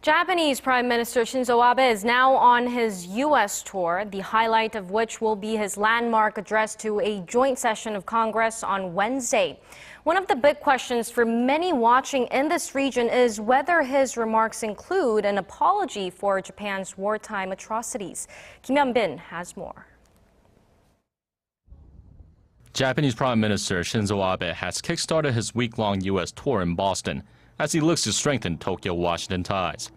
Japanese Prime Minister Shinzo Abe is now on his U.S. tour, the highlight of which will be his landmark address to a joint session of Congress on Wednesday. One of the big questions for many watching in this region is whether his remarks include an apology for Japan's wartime atrocities. Kim Hyun has more. Japanese Prime Minister Shinzo Abe has kickstarted his week-long U.S. tour in Boston as he looks to strengthen Tokyo-Washington ties.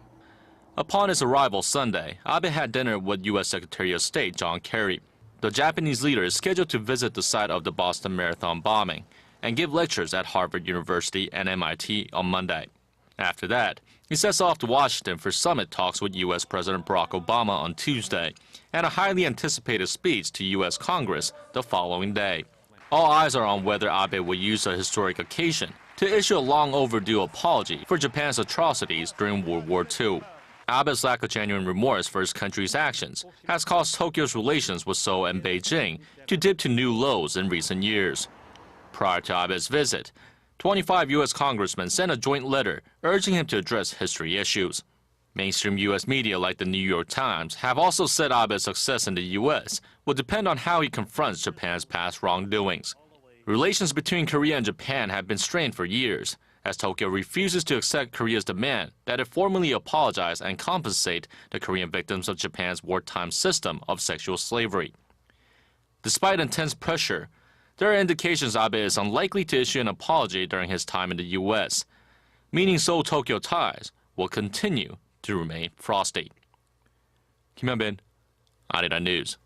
Upon his arrival Sunday, Abe had dinner with U.S. Secretary of State John Kerry. The Japanese leader is scheduled to visit the site of the Boston Marathon bombing and give lectures at Harvard University and MIT on Monday. After that, he sets off to Washington for summit talks with U.S. President Barack Obama on Tuesday and a highly anticipated speech to U.S. Congress the following day. All eyes are on whether Abe will use a historic occasion to issue a long-overdue apology for Japan's atrocities during World War II. Abe's lack of genuine remorse for his country's actions has caused Tokyo's relations with Seoul and Beijing to dip to new lows in recent years. Prior to Abe's visit, 25 U.S. congressmen sent a joint letter urging him to address history issues. Mainstream U.S. media like the New York Times have also said Abe's success in the U.S. will depend on how he confronts Japan's past wrongdoings. Relations between Korea and Japan have been strained for years, as Tokyo refuses to accept Korea's demand that it formally apologize and compensate the Korean victims of Japan's wartime system of sexual slavery. Despite intense pressure, there are indications Abe is unlikely to issue an apology during his time in the U.S., meaning Seoul-Tokyo ties will continue to remain frosty. Kim Hyun, Arirang News.